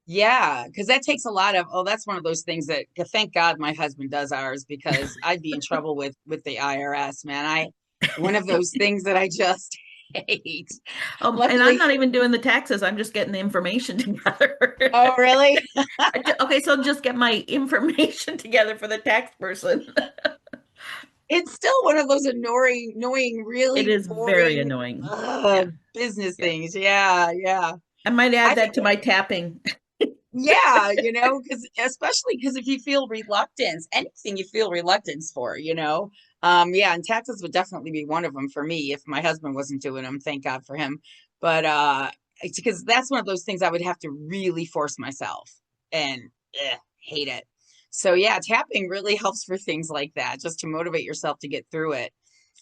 that takes a lot of, oh, that's one of those things that thank God my husband does ours, because I'd be in trouble with the IRS, man. One of those things that I just hate. And I'm Luckily, not even doing the taxes. I'm just getting the information together. oh really? Okay, so just get my information together for the tax person. It's still one of those annoying, It really is very boring annoying. Yeah. business Yeah. things. Yeah, yeah. I might I add think that to my tapping. Yeah, because especially because if you feel reluctance, anything you feel reluctance for, yeah, and taxes would definitely be one of them for me if my husband wasn't doing them. Thank God for him. But it's because that's one of those things I would have to really force myself, and hate it. So yeah, tapping really helps for things like that, just to motivate yourself to get through it.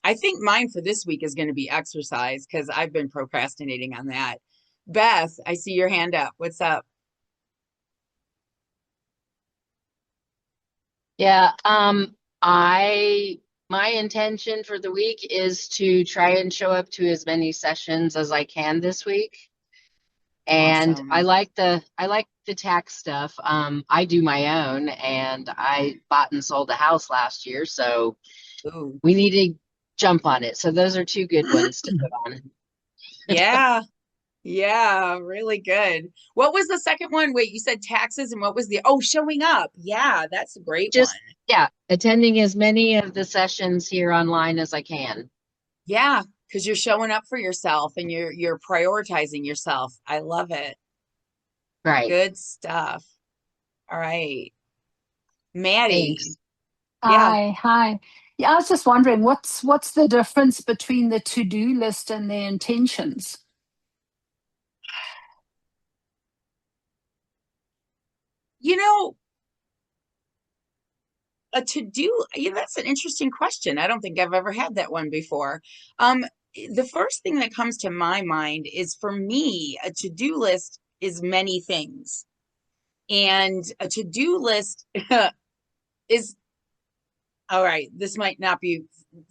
I think mine for this week is going to be exercise because I've been procrastinating on that. Beth, I see your hand up. What's up? Yeah, I my intention for the week is to try and show up to as many sessions as I can this week. And Awesome. I like the tax stuff. I do my own, and I bought and sold a house last year, so Ooh. we need to jump on it. So those are two good ones to put on. Yeah. Yeah, really good. What was the second one? Wait, you said taxes, and what was showing up. Yeah, that's a great one. Just yeah, attending as many of the sessions here online as I can. Yeah, because you're showing up for yourself and you're prioritizing yourself. I love it. Right. Good stuff. All right. Maddie. Thanks. Yeah. Hi. Yeah, I was just wondering what's the difference between the to-do list and the intentions? You know, a to-do, that's an interesting question. I don't think I've ever had that one before. The first thing that comes to my mind is, for me, a to-do list is many things. And a to-do list is, all right, this might not be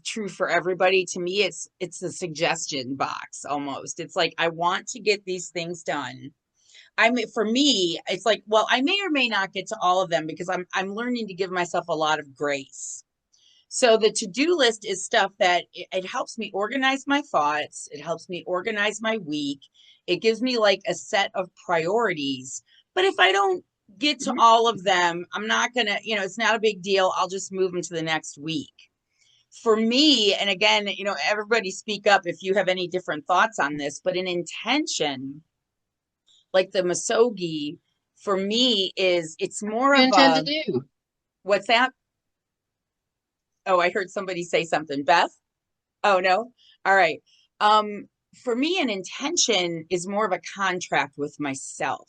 true for everybody. To me, it's a suggestion box almost. It's like, I want to get these things done. For me, it's like, well, I may or may not get to all of them because I'm learning to give myself a lot of grace. So the to-do list is stuff that it helps me organize my thoughts. It helps me organize my week. It gives me like a set of priorities. But if I don't get to all of them, I'm not gonna, it's not a big deal. I'll just move them to the next week. For me, and again, everybody speak up if you have any different thoughts on this, but an intention, like the Masogi, for me it's more You of intend to a, do? what's that? Oh, I heard somebody say something. Beth? Oh, no. All right. For me, an intention is more of a contract with myself.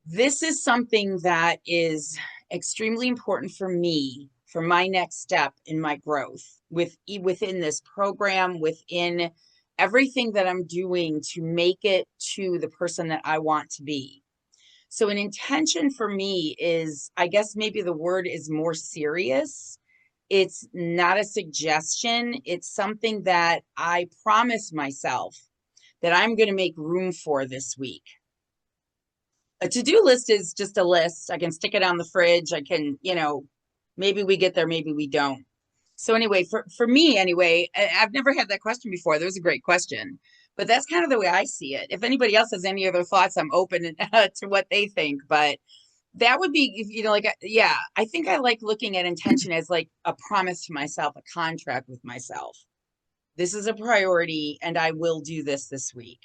This is something that is extremely important for me for my next step in my growth within this program, within everything that I'm doing to make it to the person that I want to be. So an intention for me is, I guess maybe the word is more serious. It's not a suggestion. It's something that I promise myself that I'm going to make room for this week. A to-do list is just a list. I can stick it on the fridge. I can, maybe we get there, maybe we don't. So anyway, for me anyway, I've never had that question before. That was a great question. But that's kind of the way I see it. If anybody else has any other thoughts, I'm open to what they think. But that would be, yeah, I think I like looking at intention as like a promise to myself, a contract with myself. This is a priority and I will do this week.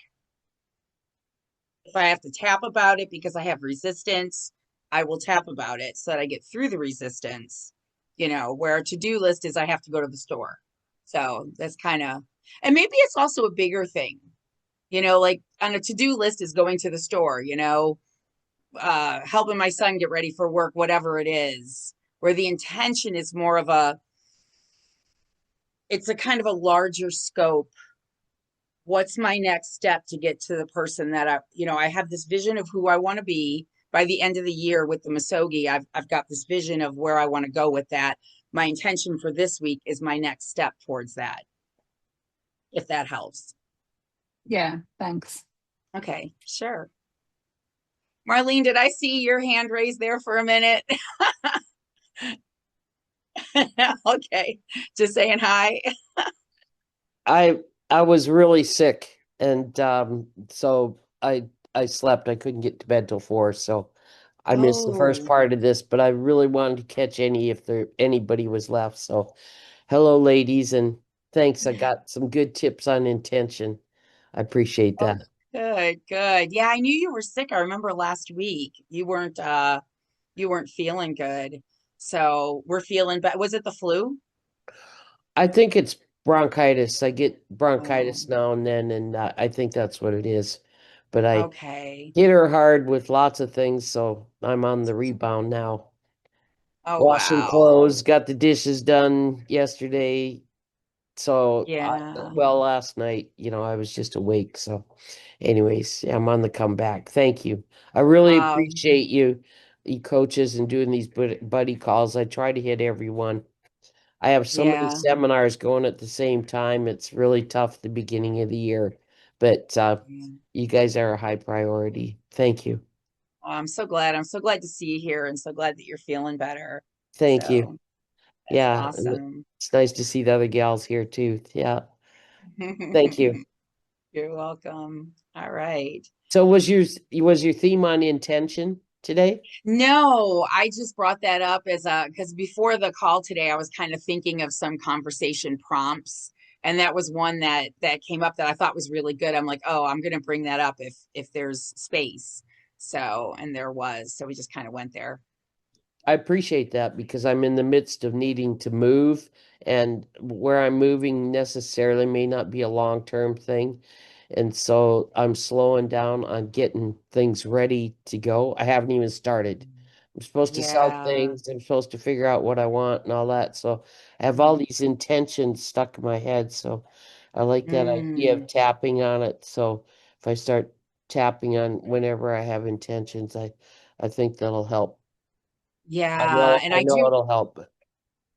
If I have to tap about it because I have resistance, I will tap about it so that I get through the resistance, where a to-do list is I have to go to the store. So that's kind of, and maybe it's also a bigger thing, like on a to-do list is going to the store, helping my son get ready for work, whatever it is, where the intention is more of it's a kind of a larger scope. What's my next step to get to the person that I have this vision of who I want to be by the end of the year with the Misogi. I've got this vision of where I want to go with that. My intention for this week is my next step towards that, if that helps. Yeah, thanks. Okay, sure. Marlene, did I see your hand raised there for a minute? Okay, just saying hi. I was really sick, and so I slept. I couldn't get to bed till 4, so I missed the first Oh, part of this, but I really wanted to catch if anybody was left. So hello, ladies, and thanks. I got some good tips on intention. I appreciate oh, that. good, good. Yeah, I knew you were sick. I remember last week you weren't feeling good. So we're feeling but was it the flu? I think it's bronchitis. I get Oh, bronchitis now and then, and I think that's what it is. But I okay. hit her hard with lots of things, so I'm on the rebound now. Oh, Washing wow. clothes, got the dishes done yesterday. So, Yeah. well, last night, I was just awake. So, anyways, yeah, I'm on the comeback. Thank you. I really appreciate you coaches, and doing these buddy calls. I try to hit everyone. I have so many Yeah. seminars going at the same time. It's really tough at the beginning of the year, but Yeah. you guys are a high priority. Thank you. Oh, I'm so glad. I'm so glad to see you here and so glad that you're feeling better. Thank you. So that's Yeah, and awesome. it's nice to see the other gals here too. Yeah, thank you. You're welcome. All right. So was your theme on intention today? No, I just brought that up as because before the call today, I was kind of thinking of some conversation prompts, and that was one that came up that I thought was really good. I'm like, oh, I'm going to bring that up if there's space. So, and there was, so we just kind of went there. I appreciate that because I'm in the midst of needing to move, and where I'm moving necessarily may not be a long-term thing. And so I'm slowing down on getting things ready to go. I haven't even started. I'm supposed to sell Yeah. things. I'm supposed to figure out what I want and all that. So I have all Mm. these intentions stuck in my head. So I like that idea of Mm. tapping on it. So if I start tapping on whenever I have intentions, I think that'll help. I Yeah, know, and I I know do. it'll help.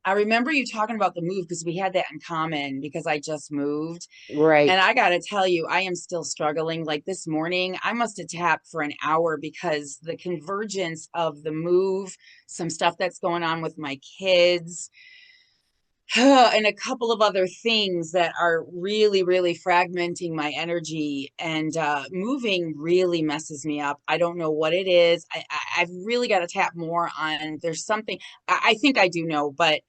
I remember you talking about the move because we had that in common because I just moved. And Right. I got to tell you, I am still struggling. Like this morning, I must have tapped for an hour because the convergence of the move, some stuff that's going on with my kids, and a couple of other things that are really, really fragmenting my energy and moving really messes me up. I don't know what it is. I've really got to tap more on. There's something I think I do know, but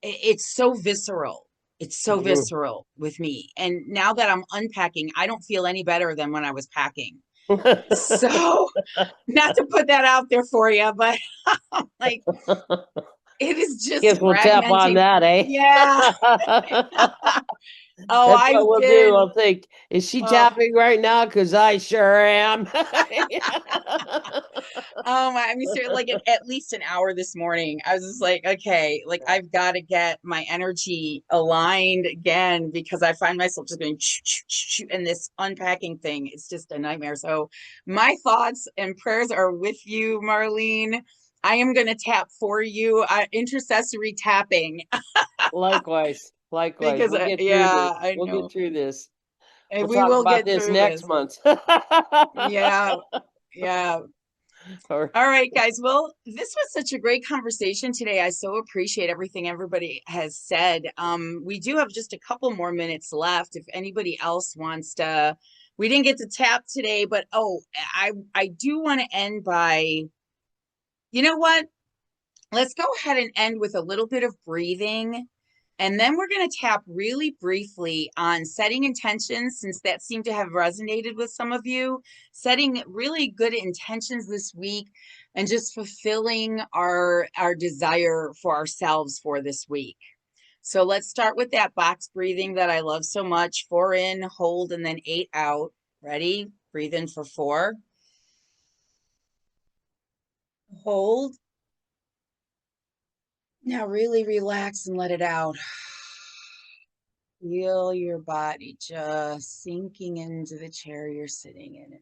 it's so visceral. It's so Mhm. visceral with me. And now that I'm unpacking, I don't feel any better than when I was packing. So, not to put that out there for you, but like it is just Guess we'll tap on fragmenting. that, eh? Yeah. Oh, That's what I've we'll do. been, I'll think, is she oh, tapping right now? Because I sure am. oh my, I mean, seriously, like at least an hour this morning. I was just like, okay, like I've got to get my energy aligned again because I find myself just going, and this unpacking thing is just a nightmare. So my thoughts and prayers are with you, Marlene. I am going to tap for you, intercessory tapping Likewise. Likewise. because, We'll get through this. yeah, I We'll get know. through this. And We'll we talk will about get this through next this. month. Yeah. Yeah. Or All right, guys. Well, this was such a great conversation today. I so appreciate everything everybody has said. We do have just a couple more minutes left. If anybody else wants to, we didn't get to tap today, but I do want to end by, you know what? Let's go ahead and end with a little bit of breathing. And then we're going to tap really briefly on setting intentions, since that seemed to have resonated with some of you, setting really good intentions this week and just fulfilling our desire for ourselves for this week. So let's start with that box breathing that I love so much. 4 in, hold, and then 8 out. Ready? Breathe in for 4. Hold. Now really relax and let it out. Feel your body just sinking into the chair you're sitting in.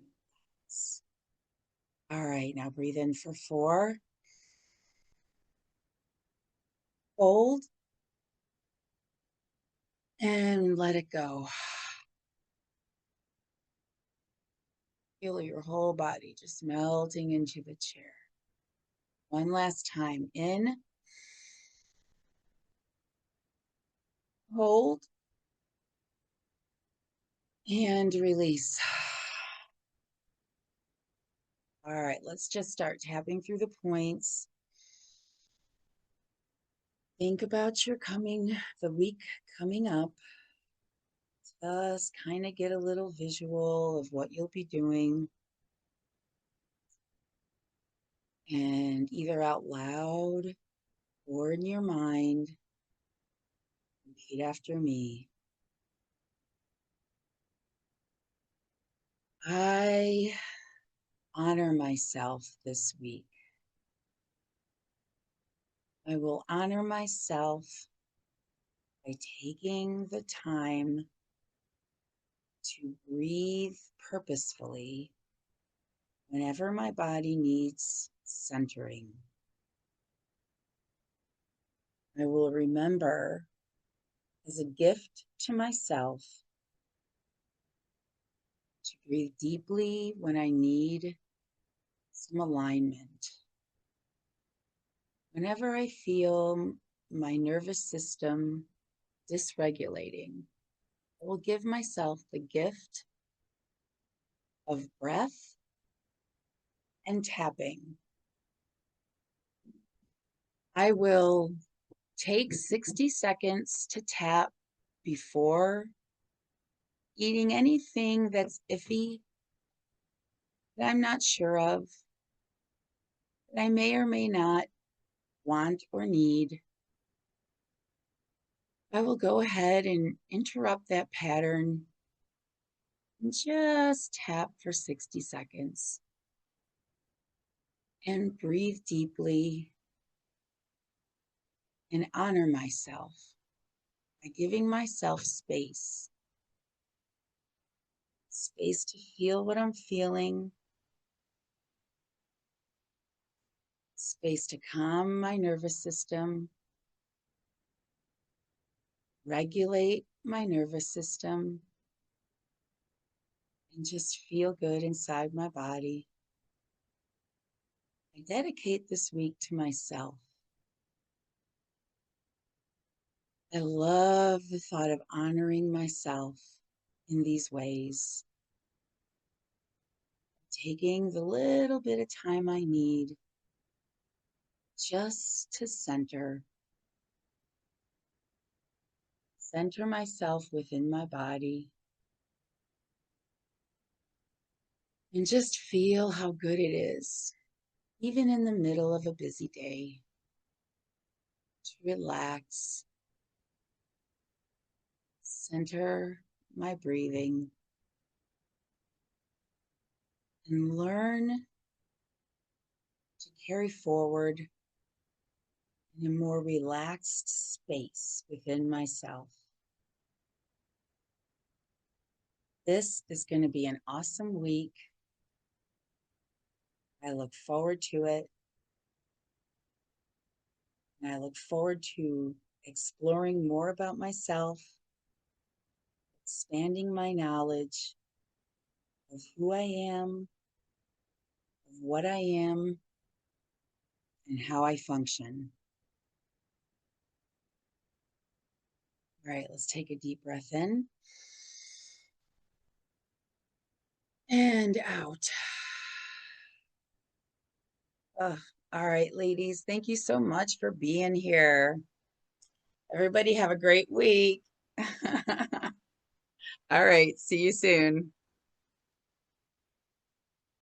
All right, now breathe in for 4. Hold. And let it go. Feel your whole body just melting into the chair. One last time. In. Hold. And release. All right, let's just start tapping through the points. Think about the week coming up. Just kind of get a little visual of what you'll be doing. And either out loud or in your mind, repeat after me. I honor myself this week. I will honor myself by taking the time to breathe purposefully whenever my body needs centering. I will remember as a gift to myself to breathe deeply when I need some alignment. Whenever I feel my nervous system dysregulating, I will give myself the gift of breath and tapping. I will take 60 seconds to tap before eating anything that's iffy, that I'm not sure of, that I may or may not want or need. I will go ahead and interrupt that pattern and just tap for 60 seconds and breathe deeply and honor myself by giving myself space to feel what I'm feeling, space to calm my nervous system, regulate my nervous system, and just feel good inside my body. I dedicate this week to myself. I love the thought of honoring myself in these ways, taking the little bit of time I need just to center myself within my body, and just feel how good it is, even in the middle of a busy day, to relax, center my breathing, and learn to carry forward in a more relaxed space within myself. This is going to be an awesome week. I look forward to it. And I look forward to exploring more about myself, expanding my knowledge of who I am, of what I am and how I function. All right, let's take a deep breath in and out. Ugh. All right, ladies, thank you so much for being here. Everybody have a great week. All right, see you soon.